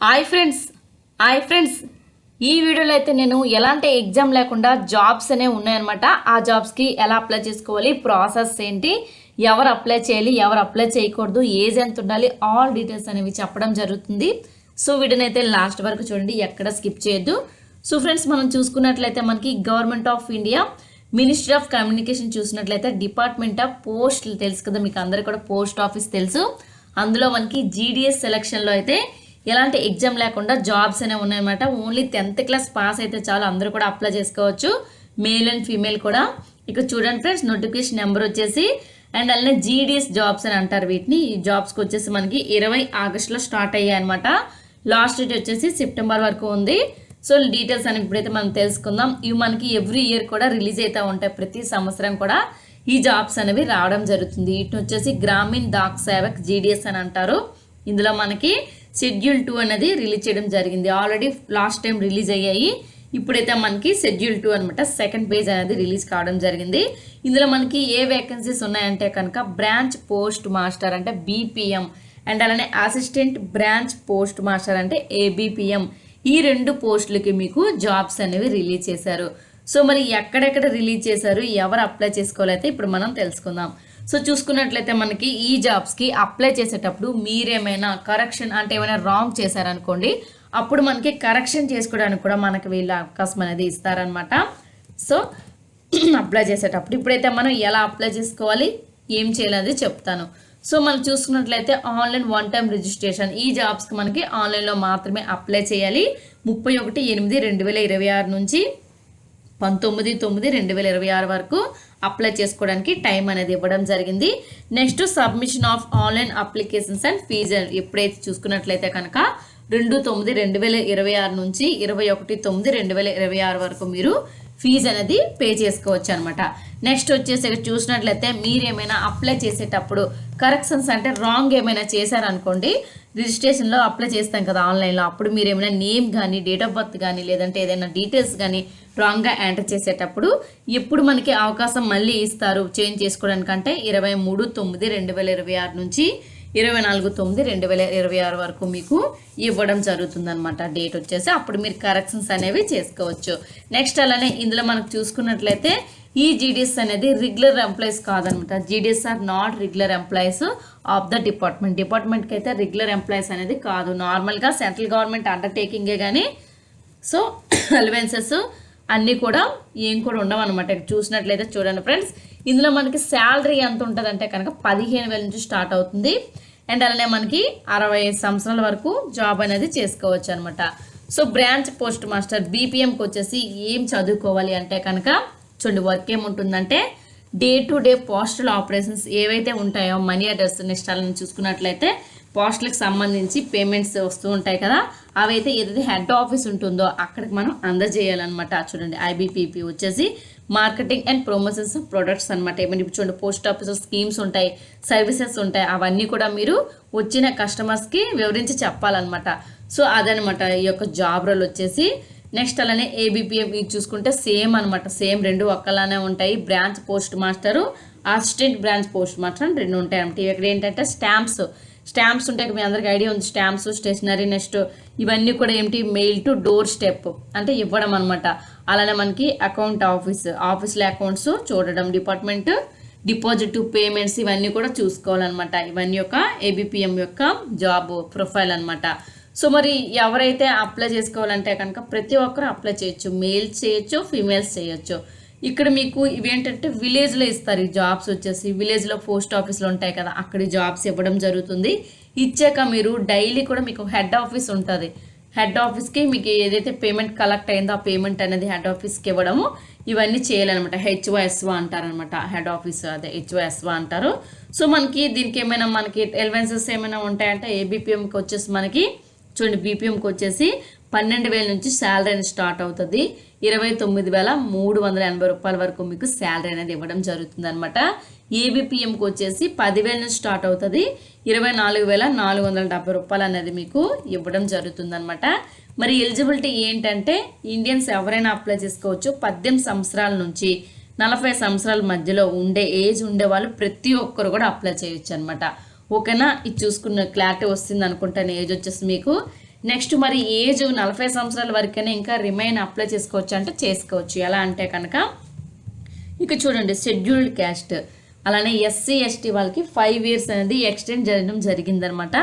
Hi friends ఈ వీడియోలో అయితే నేను ఎలాంటి ఎగ్జామ్ లేకుండా జాబ్స్ అనేవి ఉన్నాయన్నమాట. ఆ జాబ్స్కి ఎలా అప్లై చేసుకోవాలి, ప్రాసెస్ ఏంటి, ఎవరు అప్లై చేయాలి, ఎవరు అప్లై చేయకూడదు, ఏజ్ ఎంత ఉండాలి, ఆల్ డీటెయిల్స్ అనేవి చెప్పడం జరుగుతుంది. సో వీడియోని అయితే లాస్ట్ వరకు చూడండి, ఎక్కడ స్కిప్ చేయొద్దు. సో ఫ్రెండ్స్, మనం చూసుకున్నట్లయితే మనకి government of India ministry of communication చూసినట్లయితే డిపార్ట్మెంట్ ఆఫ్ పోస్ట్ తెలుసు కదా, మీకు అందరికీ కూడా పోస్ట్ ఆఫీస్ తెలుసు. అందులో మనకి జీడిఎస్ సెలక్షన్లో అయితే ఎలాంటి ఎగ్జామ్ లేకుండా జాబ్స్ అనేవి ఉన్నాయన్నమాట. ఓన్లీ 10th క్లాస్ పాస్ అయితే చాలు, అందరూ కూడా అప్లై చేసుకోవచ్చు, మేల్ అండ్ ఫీమేల్ కూడా. ఇక్కడ చూడండి ఫ్రెండ్స్, నోటిఫికేషన్ నెంబర్ వచ్చేసి అండ్ అలానే జీడిఎస్ జాబ్స్ అని అంటారు వీటిని. ఈ జాబ్స్కి వచ్చేసి మనకి 20 ఆగస్టులో స్టార్ట్ అయ్యాయి అనమాట. లాస్ట్ డేట్ వచ్చేసి సెప్టెంబర్ వరకు ఉంది. సో డీటెయిల్స్ అని ఇప్పుడైతే మనం తెలుసుకుందాం. ఇవి మనకి ఎవ్రీ ఇయర్ కూడా రిలీజ్ అవుతూ ఉంటాయి, ప్రతి సంవత్సరం కూడా ఈ జాబ్స్ అనేవి రావడం జరుగుతుంది. వీటిని వచ్చేసి గ్రామీణ్ డాక్ సేవక్ జీడిఎస్ అని అంటారు. ఇందులో మనకి షెడ్యూల్ 2 అనేది రిలీజ్ చేయడం జరిగింది. ఆల్రెడీ లాస్ట్ టైం రిలీజ్ అయ్యాయి, ఇప్పుడైతే మనకి షెడ్యూల్ 2 అనమాట, సెకండ్ పేజ్ అనేది రిలీజ్ కావడం జరిగింది. ఇందులో మనకి ఏ వేకెన్సీస్ ఉన్నాయంటే కనుక బ్రాంచ్ పోస్ట్ మాస్టర్ అంటే బీపీఎం అండ్ అలానే అసిస్టెంట్ బ్రాంచ్ పోస్ట్ మాస్టర్ అంటే ఏబిపిఎం, ఈ 2 పోస్టులకి మీకు జాబ్స్ అనేవి రిలీజ్ చేశారు. సో మరి ఎక్కడెక్కడ రిలీజ్ చేశారు, ఎవరు అప్లై చేసుకోవాలైతే ఇప్పుడు మనం తెలుసుకుందాం. సో చూసుకున్నట్లయితే మనకి ఈ జాబ్స్కి అప్లై చేసేటప్పుడు మీరేమైనా కరెక్షన్ అంటే ఏమైనా రాంగ్ చేశారనుకోండి, అప్పుడు మనకి కరెక్షన్ చేసుకోవడానికి కూడా మనకి వీళ్ళ అవకాశం అనేది ఇస్తారనమాట. సో అప్లై చేసేటప్పుడు ఇప్పుడైతే మనం ఎలా అప్లై చేసుకోవాలి, ఏం చేయాలనేది చెప్తాను. సో మనం చూసుకున్నట్లయితే ఆన్లైన్ 1 టైం రిజిస్ట్రేషన్, ఈ జాబ్స్కి మనకి ఆన్లైన్లో మాత్రమే అప్లై చేయాలి. 31/8/2026 నుంచి 19/9/2026 వరకు అప్లై చేసుకోవడానికి టైం అనేది ఇవ్వడం జరిగింది. Next submission of online applications and fee, ఎప్పుడైతే చూసుకున్నట్లయితే కనుక 2/9/2026 నుంచి 21/9/2026 వరకు మీరు ఫీజు అనేది పే చేసుకోవచ్చు అనమాట. నెక్స్ట్ వచ్చేసి చూసినట్లయితే మీరు ఏమైనా అప్లై చేసేటప్పుడు కరెక్షన్స్ అంటే రాంగ్ ఏమైనా చేశారనుకోండి, రిజిస్ట్రేషన్లో అప్లై చేస్తాం కదా ఆన్లైన్లో, అప్పుడు మీరు ఏమైనా నేమ్ కానీ డేట్ ఆఫ్ బర్త్ కానీ లేదంటే ఏదైనా డీటెయిల్స్ కానీ రాంగ్గా ఎంటర్ చేసేటప్పుడు ఎప్పుడు మనకి అవకాశం మళ్ళీ ఇస్తారు చేంజ్ చేసుకోవడానికంటే 23/9/2026 నుంచి 24/9/2026 వరకు మీకు ఇవ్వడం జరుగుతుంది అనమాట. డేట్ వచ్చేసి అప్పుడు మీరు కరెక్షన్స్ అనేవి చేసుకోవచ్చు. నెక్స్ట్ అలానే ఇందులో మనకు చూసుకున్నట్లయితే ఈ జీడిఎస్ అనేది రెగ్యులర్ ఎంప్లాయీస్ కాదనమాట. GDS are not regular employees of the డిపార్ట్మెంట్కి అయితే రెగ్యులర్ ఎంప్లాయీస్ అనేది కాదు, నార్మల్గా సెంట్రల్ గవర్నమెంట్ అండర్టేకింగే కానీ. సో అలవెన్సెస్ అన్నీ కూడా ఏం కూడా ఉండవు అనమాట. చూసినట్లయితే చూడండి ఫ్రెండ్స్, ఇందులో మనకి శాలరీ ఎంత ఉంటుంది అంటే కనుక 15,000 నుంచి స్టార్ట్ అవుతుంది. అండ్ అలానే మనకి 65 సంవత్సరాల వరకు జాబ్ అనేది చేసుకోవచ్చు అనమాట. సో బ్రాంచ్ పోస్ట్ మాస్టర్ బీపీఎంకి వచ్చేసి ఏం చదువుకోవాలి అంటే కనుక చూడండి, వర్క్ ఏముంటుందంటే day to day postal operations ఏవైతే ఉంటాయో మనీ ఆర్డర్స్ నెక్స్ట్ అలా చూసుకున్నట్లయితే పోస్టల్కి సంబంధించి పేమెంట్స్ వస్తూ ఉంటాయి కదా, అవైతే ఏదైతే హెడ్ ఆఫీస్ ఉంటుందో అక్కడికి మనం అందజేయాలన్నమాట. చూడండి ఐబీపీపీ వచ్చేసి marketing and promotions of products అనమాట. ఏమైనా ఇప్పుడు చూడండి పోస్ట్ ఆఫీస్ స్కీమ్స్ ఉంటాయి, సర్వీసెస్ ఉంటాయి, అవన్నీ కూడా మీరు వచ్చిన కస్టమర్స్కి వివరించి చెప్పాలన్నమాట. సో అదనమాట ఈ యొక్క జాబ్ రోల్ వచ్చేసి. నెక్స్ట్ అలానే ఏబిపిఎం ఇది చూసుకుంటే సేమ్ అనమాట, సేమ్ 2 ఒక్కలానే ఉంటాయి. Branch post master assistant branch post master అని 2 ఉంటాయి అనమాట. ఇక్కడ ఏంటంటే స్టాంప్స్ ఉంటాయి, మీ అందరికి ఐడియా ఉంది, స్టాంప్స్ స్టేషనరీ. నెక్స్ట్ ఇవన్నీ కూడా ఏంటి మెయిల్ టు డోర్ స్టెప్ అంటే ఇవ్వడం అనమాట. అలానే మనకి ఆఫీస్లో అకౌంట్స్ చూడడం, డిపార్ట్మెంట్ డిపాజిట్ పేమెంట్స్ ఇవన్నీ కూడా చూసుకోవాలన్నమాట. ఇవన్నీ యొక్క ఏబిపిఎం యొక్క జాబ్ ప్రొఫైల్ అనమాట. సో మరి ఎవరైతే అప్లై చేసుకోవాలంటే కనుక ప్రతి ఒక్కరు అప్లై చేయొచ్చు, మేల్స్ చేయొచ్చు, ఫీమేల్స్ చేయొచ్చు. ఇక్కడ మీకు ఇవేంటంటే విలేజ్లో ఇస్తారు ఈ జాబ్స్ వచ్చేసి, విలేజ్లో పోస్ట్ ఆఫీస్లో ఉంటాయి కదా, అక్కడ జాబ్స్ ఇవ్వడం జరుగుతుంది. ఇచ్చాక మీరు డైలీ కూడా మీకు హెడ్ ఆఫీస్ ఉంటుంది, హెడ్ ఆఫీస్కి మీకు ఏదైతే పేమెంట్ కలెక్ట్ అయిందో ఆ పేమెంట్ అనేది హెడ్ ఆఫీస్కి ఇవ్వడము ఇవన్నీ చేయాలన్నమాట. హెచ్ఓఎస్ఓ అంటారనమాట, హెడ్ ఆఫీస్ అదే హెచ్ఓఎస్ఓ అంటారు. సో మనకి దీనికి ఏమైనా మనకి ఎలవెన్సెస్ ఏమైనా ఉంటాయంటే ఏబిపిఎంకి వచ్చేసి మనకి చూడండి, బీపీఎంకి వచ్చేసి 12,000 నుంచి శాలరీ అనేది స్టార్ట్ అవుతుంది. 29,380 రూపాయల వరకు మీకు శాలరీ అనేది ఇవ్వడం జరుగుతుంది అనమాట. ఏబిపిఎంకి వచ్చేసి 10,000 నుంచి స్టార్ట్ అవుతుంది, 24,470 రూపాయలు అనేది మీకు ఇవ్వడం జరుగుతుంది అనమాట. మరి ఎలిజిబిలిటీ ఏంటంటే ఇండియన్స్ ఎవరైనా అప్లై చేసుకోవచ్చు. 18 సంవత్సరాల నుంచి 40 సంవత్సరాల మధ్యలో ఏజ్ ఉండే వాళ్ళు ప్రతి ఒక్కరు కూడా అప్లై చేయొచ్చు అనమాట. ఓకేనా, ఇది చూసుకున్న క్లారిటీ వస్తుంది అనుకుంటాను. ఏజ్ వచ్చేసి మీకు నెక్స్ట్ మరి ఏజ్ 40 సంవత్సరాల వరకైనా ఇంకా రిమైన్ అప్లై చేసుకోవచ్చు అంటే చేసుకోవచ్చు. ఎలా అంటే కనుక ఇక చూడండి, షెడ్యూల్డ్ క్యాస్ట్ అలానే ఎస్సీ ఎస్టీ వాళ్ళకి 5 ఇయర్స్ అనేది ఎక్స్టెండ్ చేయడం జరిగిందనమాట.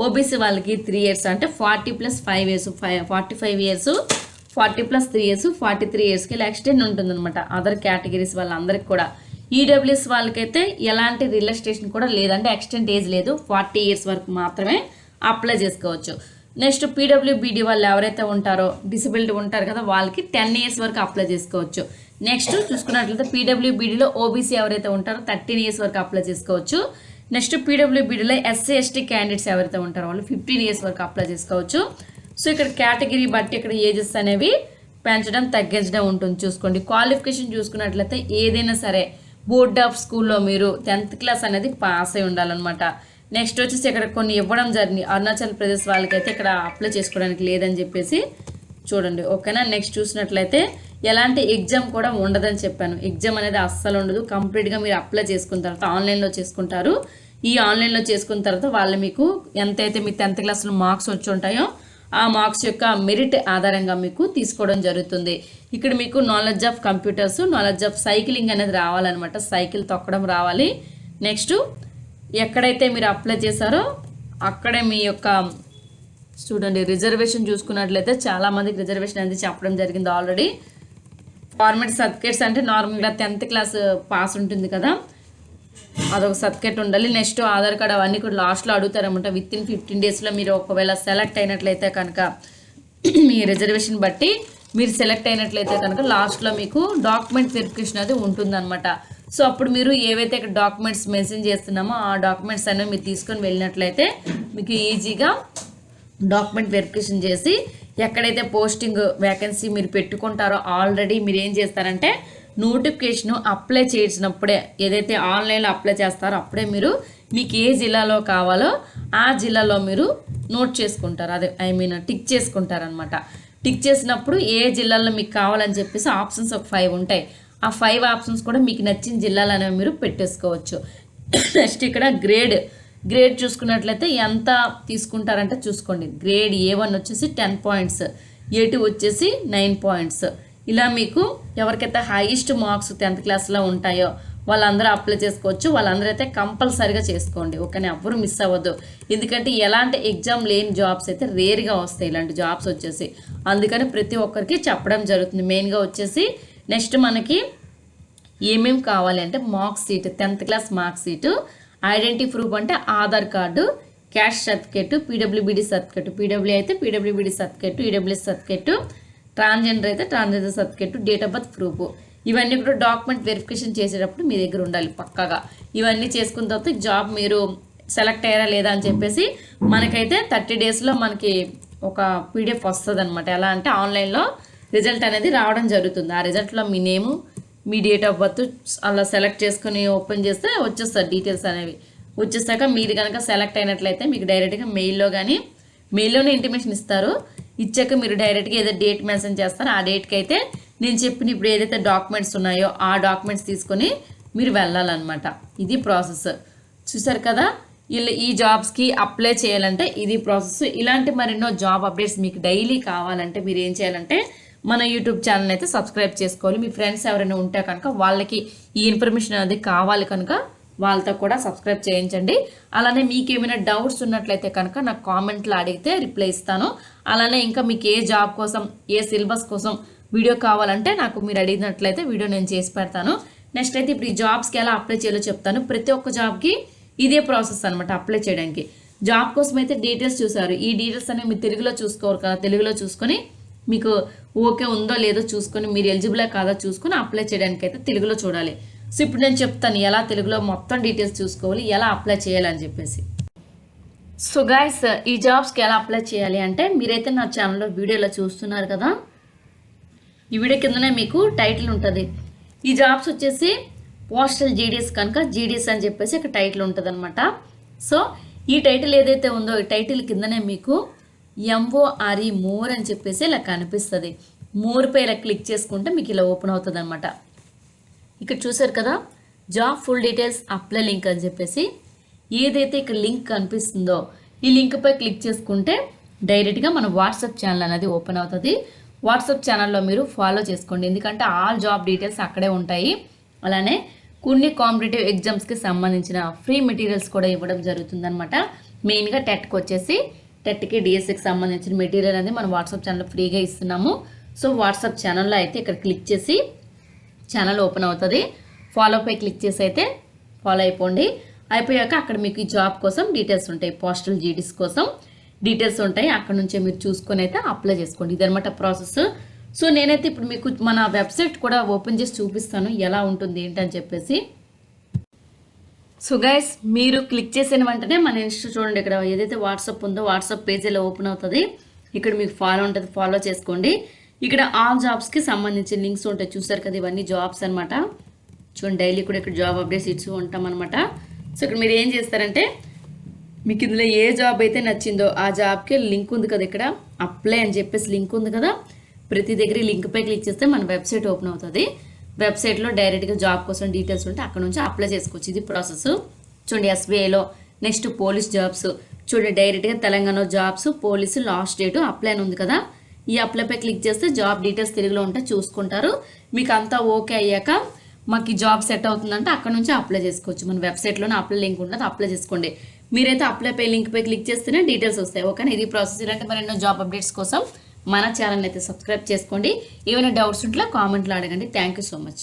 ఓబీసీ వాళ్ళకి 3 ఇయర్స్ అంటే 40 + 5 ఇయర్స్ 45 ఇయర్స్, 40 + 3 ఇయర్స్ 43 ఇయర్స్కి ఇలా ఎక్స్టెండ్ ఉంటుందన్నమాట. అదర్ కేటగిరీస్ వాళ్ళందరికీ కూడా. ఈడబ్ల్యూఎస్ వాళ్ళకైతే ఎలాంటి రిలాక్సేషన్ కూడా లేదంటే ఎక్స్టెండ్ ఏజ్ లేదు, 40 ఇయర్స్ వరకు మాత్రమే అప్లై చేసుకోవచ్చు. నెక్స్ట్ పీడబ్ల్యూబీడీ వాళ్ళు ఎవరైతే ఉంటారో డిసబిలిటీ ఉంటారు కదా, వాళ్ళకి 10 ఇయర్స్ వరకు అప్లై చేసుకోవచ్చు. నెక్స్ట్ చూసుకున్నట్లయితే పీడబ్ల్యూబీడీలో ఓబీసీ ఎవరైతే ఉంటారో 13 ఇయర్స్ వరకు అప్లై చేసుకోవచ్చు. నెక్స్ట్ పీడబ్ల్యూబీడీలో ఎస్సీ ఎస్టీ క్యాండిడేట్స్ ఎవరైతే ఉంటారో వాళ్ళు 15 ఇయర్స్ వరకు అప్లై చేసుకోవచ్చు. సో ఇక్కడ కేటగిరీ బట్టి ఇక్కడ ఏజెస్ అనేవి పెంచడం తగ్గించడం ఉంటుంది. చూసుకోండి, క్వాలిఫికేషన్ చూసుకున్నట్లయితే ఏదైనా సరే బోర్డ్ ఆఫ్ స్కూల్లో మీరు 10th క్లాస్ అనేది పాస్ అయి ఉండాలన్నమాట. నెక్స్ట్ వచ్చేసి ఇక్కడ కొన్ని ఇవ్వడం జరిగింది. అరుణాచల్ ప్రదేశ్ వాళ్ళకైతే ఇక్కడ అప్లై చేసుకోవడానికి లేదని చెప్పేసి చూడండి, ఓకేనా. నెక్స్ట్ చూసినట్లయితే ఎలాంటి ఎగ్జామ్ కూడా ఉండదని చెప్పాను. ఎగ్జామ్ అనేది అస్సలు ఉండదు. కంప్లీట్గా మీరు అప్లై చేసుకున్న తర్వాత ఆన్లైన్లో చేసుకుంటారు. ఈ ఆన్లైన్లో చేసుకున్న తర్వాత వాళ్ళు మీకు ఎంతైతే మీ 10th క్లాస్లో మార్క్స్ వచ్చి ఉంటాయో ఆ మార్క్స్ యొక్క మెరిట్ ఆధారంగా మీకు తీసుకోవడం జరుగుతుంది. ఇక్కడ మీకు knowledge of computers, knowledge of cycling అనేది రావాలన్నమాట. సైకిల్ తొక్కడం రావాలి. నెక్స్ట్ ఎక్కడైతే మీరు అప్లై చేశారో అక్కడే మీ యొక్క చూడండి రిజర్వేషన్ చూసుకున్నట్లయితే చాలామందికి రిజర్వేషన్ అనేది చెప్పడం జరిగింది ఆల్రెడీ. ఫార్మేట్ సర్టిఫికేట్స్ అంటే నార్మల్గా 10th క్లాస్ పాస్ ఉంటుంది కదా, అదొక సర్టిఫికేట్ ఉండాలి. నెక్స్ట్ ఆధార్ కార్డ్ అవన్నీ కూడా లాస్ట్లో అడుగుతారనమాట. వితిన్ 15 డేస్లో మీరు ఒకవేళ సెలెక్ట్ అయినట్లయితే కనుక మీ రిజర్వేషన్ బట్టి మీరు సెలెక్ట్ అయినట్లయితే కనుక లాస్ట్లో మీకు డాక్యుమెంట్ వెరిఫికేషన్ అది ఉంటుందన్నమాట. సో అప్పుడు మీరు ఏవైతే ఇక్కడ డాక్యుమెంట్స్ మెన్షన్ చేస్తున్నామో ఆ డాక్యుమెంట్స్ అనేవి మీరు తీసుకొని వెళ్ళినట్లయితే మీకు ఈజీగా డాక్యుమెంట్ వెరిఫికేషన్ చేసి ఎక్కడైతే పోస్టింగ్ వేకెన్సీ మీరు పెట్టుకుంటారో ఆల్రెడీ మీరు ఏం చేస్తారంటే నోటిఫికేషన్ అప్లై చేసినప్పుడే ఏదైతే ఆన్లైన్లో అప్లై చేస్తారో అప్పుడే మీరు మీకు ఏ జిల్లాలో కావాలో ఆ జిల్లాలో మీరు నోట్ చేసుకుంటారు. అదే టిక్ చేసుకుంటారనమాట. టిక్ చేసినప్పుడు ఏ జిల్లాలో మీకు కావాలని చెప్పేసి ఆప్షన్స్ ఒక 5 ఉంటాయి. ఆ 5 ఆప్షన్స్ కూడా మీకు నచ్చిన జిల్లాలు అనేవి మీరు పెట్టేసుకోవచ్చు. నెక్స్ట్ ఇక్కడ గ్రేడ్ చూసుకున్నట్లయితే ఎంత తీసుకుంటారంటే చూసుకోండి. గ్రేడ్ A1 వచ్చేసి 10 పాయింట్స్, A2 వచ్చేసి 9 పాయింట్స్. ఇలా మీకు ఎవరికైతే హైయెస్ట్ మార్క్స్ 10th క్లాస్లో ఉంటాయో వాళ్ళందరూ అప్లై చేసుకోవచ్చు. వాళ్ళందరూ అయితే కంపల్సరీగా చేసుకోండి, ఓకేనా. ఎవ్వరు మిస్ అవ్వద్దు. ఎందుకంటే ఎలాంటి ఎగ్జామ్ లేని జాబ్స్ అయితే రేర్గా వస్తాయి ఇలాంటి జాబ్స్ వచ్చేసి. అందుకని ప్రతి ఒక్కరికి చెప్పడం జరుగుతుంది. మెయిన్గా వచ్చేసి నెక్స్ట్ మనకి ఏమేమి కావాలి అంటే marks sheet, 10th class marks sheet, identity proof అంటే Aadhaar card, caste certificate, PWBD certificate, PW అయితే PWBD certificate, EWS certificate, transgender అయితే transgender certificate, date of birth proof. ఇవన్నీ కూడా డాక్యుమెంట్ వెరిఫికేషన్ చేసేటప్పుడు మీ దగ్గర ఉండాలి పక్కాగా. ఇవన్నీ చేసుకున్న తర్వాత జాబ్ మీరు సెలెక్ట్ అయ్యారా లేదా అని చెప్పేసి మనకైతే 30 డేస్లో మనకి ఒక పీడిఎఫ్ వస్తుంది అనమాట. ఎలా అంటే ఆన్లైన్లో రిజల్ట్ అనేది రావడం జరుగుతుంది. ఆ రిజల్ట్లో మీ నేము, మీ డేట్ ఆఫ్ బర్త్ అలా సెలెక్ట్ చేసుకుని ఓపెన్ చేస్తే వచ్చేస్తారు డీటెయిల్స్ అనేవి. వచ్చేసాక మీరు కనుక సెలెక్ట్ అయినట్లయితే మీకు డైరెక్ట్గా మెయిల్లోనే ఇంటిమేషన్ ఇస్తారు. ఇచ్చాక మీరు డైరెక్ట్గా ఏదో డేట్ మెన్షన్ చేస్తారో ఆ డేట్కి అయితే నేను చెప్పిన ఇప్పుడు ఏదైతే డాక్యుమెంట్స్ ఉన్నాయో ఆ డాక్యుమెంట్స్ తీసుకొని మీరు వెళ్ళాలన్నమాట. ఇది ప్రాసెస్. చూసారు కదా, ఈ జాబ్స్కి అప్లై చేయాలంటే ఇది ప్రాసెస్. ఇలాంటి మరెన్నో జాబ్ అప్డేట్స్ మీకు డైలీ కావాలంటే మీరు ఏం చేయాలంటే మన యూట్యూబ్ ఛానల్ అయితే సబ్స్క్రైబ్ చేసుకోవాలి. మీ ఫ్రెండ్స్ ఎవరైనా ఉంటే కనుక వాళ్ళకి ఈ ఇన్ఫర్మేషన్ అనేది కావాలి కనుక వాళ్ళతో కూడా సబ్స్క్రైబ్ చేయించండి. అలానే మీకు ఏమైనా డౌట్స్ ఉన్నట్లయితే కనుక నాకు కామెంట్లో అడిగితే రిప్లై ఇస్తాను. అలానే ఇంకా మీకు ఏ జాబ్ కోసం ఏ సిలబస్ కోసం వీడియో కావాలంటే నాకు మీరు అడిగినట్లయితే వీడియో నేను చేసి పెడతాను. నెక్స్ట్ అయితే ఇప్పుడు ఈ జాబ్స్కి ఎలా అప్లై చేయాలో చెప్తాను. ప్రతి ఒక్క జాబ్కి ఇదే ప్రాసెస్ అనమాట అప్లై చేయడానికి. జాబ్ కోసం అయితే డీటెయిల్స్ చూసారు. ఈ డీటెయిల్స్ అనేవి మీరు తెలుగులో చూసుకోరు కదా, తెలుగులో చూసుకొని మీకు ఓకే ఉందో లేదో చూసుకొని మీరు ఎలిజిబుల్ కాదా చూసుకొని అప్లై చేయడానికి అయితే తెలుగులో చూడాలి. సో ఇప్పుడు నేను చెప్తాను ఎలా తెలుగులో మొత్తం డీటెయిల్స్ చూసుకోవాలి, ఎలా అప్లై చేయాలని చెప్పేసి. సో గైస్, ఈ జాబ్స్కి ఎలా అప్లై చేయాలి అంటే మీరైతే నా ఛానల్లో వీడియోలో చూస్తున్నారు కదా, ఈ వీడియో కిందనే మీకు టైటిల్ ఉంటుంది. ఈ జాబ్స్ వచ్చేసి పోస్టల్ జీడీఎస్ కనుక జీడీఎస్ అని చెప్పేసి ఇక్కడ టైటిల్ ఉంటుంది అనమాట. సో ఈ టైటిల్ ఏదైతే ఉందో ఈ టైటిల్ కిందనే మీకు MORE మోర్ అని చెప్పేసి ఇలా కనిపిస్తుంది. మోర్పై ఇలా క్లిక్ చేసుకుంటే మీకు ఇలా ఓపెన్ అవుతుంది అనమాట. ఇక్కడ చూసారు కదా, job full details apply link అని చెప్పేసి ఏదైతే ఇక్కడ లింక్ కనిపిస్తుందో ఈ లింక్పై క్లిక్ చేసుకుంటే డైరెక్ట్గా మన వాట్సాప్ ఛానల్ అనేది ఓపెన్ అవుతుంది. వాట్సాప్ ఛానల్లో మీరు ఫాలో చేసుకోండి, ఎందుకంటే ఆల్ జాబ్ డీటెయిల్స్ అక్కడే ఉంటాయి. అలానే కొన్ని కాంపిటేటివ్ ఎగ్జామ్స్కి సంబంధించిన ఫ్రీ మెటీరియల్స్ కూడా ఇవ్వడం జరుగుతుందన్నమాట. మెయిన్గా టెట్కి వచ్చేసి టెట్కి డిఎస్సికి సంబంధించిన మెటీరియల్ అనేది మనం వాట్సాప్ ఛానల్లో ఫ్రీగా ఇస్తున్నాము. సో వాట్సాప్ ఛానల్లో అయితే ఇక్కడ క్లిక్ చేసి ఛానల్ ఓపెన్ అవుతుంది. ఫాలో పై క్లిక్ చేసి అయితే ఫాలో అయిపోండి. అయిపోయాక అక్కడ మీకు ఈ జాబ్ కోసం డీటెయిల్స్ ఉంటాయి, పోస్టల్ జీడీస్ కోసం డీటెయిల్స్ ఉంటాయి. అక్కడ నుంచే మీరు చూసుకొని అయితే అప్లై చేసుకోండి. ఇదనమాట ప్రాసెస్. సో నేనైతే ఇప్పుడు మీకు మన వెబ్సైట్ కూడా ఓపెన్ చేసి చూపిస్తాను ఎలా ఉంటుంది ఏంటని చెప్పేసి. సో గైస్, మీరు క్లిక్ చేసిన వెంటనే మన ఇన్స్టా చూడండి, ఇక్కడ ఏదైతే వాట్సాప్ ఉందో వాట్సాప్ పేజ్ ఇలా ఓపెన్ అవుతుంది. ఇక్కడ మీకు ఫాలో ఉంటుంది, ఫాలో చేసుకోండి. ఇక్కడ ఆల్ జాబ్స్కి సంబంధించిన లింక్స్ ఉంటాయి, చూసారు కదా, ఇవన్నీ జాబ్స్ అనమాట. చూడండి, డైలీ కూడా ఇక్కడ జాబ్ అప్డేట్స్ ఇచ్చి ఉంటాం అనమాట. సో ఇక్కడ మీరు ఏం చేస్తారంటే మీకు ఇందులో ఏ జాబ్ అయితే నచ్చిందో ఆ జాబ్కి లింక్ ఉంది కదా, ఇక్కడ అప్లై అని చెప్పేసి లింక్ ఉంది కదా, ప్రతి దగ్గర లింక్పై క్లిక్ చేస్తే మన వెబ్సైట్ ఓపెన్ అవుతుంది. వెబ్సైట్లో డైరెక్ట్గా జాబ్ కోసం డీటెయిల్స్ ఉంటే అక్కడ నుంచి అప్లై చేసుకోవచ్చు. ఇది ప్రాసెస్. చూడండి, ఎస్బీఐలో నెక్స్ట్ పోలీస్ జాబ్స్ చూడండి, డైరెక్ట్గా Telangana jobs police last date apply అని ఉంది కదా, ఈ అప్లైపై క్లిక్ చేస్తే జాబ్ డీటెయిల్స్ తెలుగులో ఉంటే చూసుకుంటారు. మీకు అంతా ఓకే అయ్యాక మాకు ఈ జాబ్ సెట్ అవుతుందంటే అక్కడ నుంచి అప్లై చేసుకోవచ్చు. మన వెబ్సైట్లోనే అప్లై లింక్ ఉంటుంది, అప్లై చేసుకోండి. మీరైతే అప్లై పై లింక్ పై క్లిక్ చేస్తేనే డీటెయిల్స్ వస్తాయి. ఓకేనా, ఇది ప్రాసెస్. ఇలాంటి మరెన్నో జాబ్ అప్డేట్స్ కోసం మన ఛానల్ అయితే సబ్స్క్రైబ్ చేసుకోండి. ఏమైనా డౌట్స్ ఉంటే కామెంట్లో అడగండి. Thank you so much.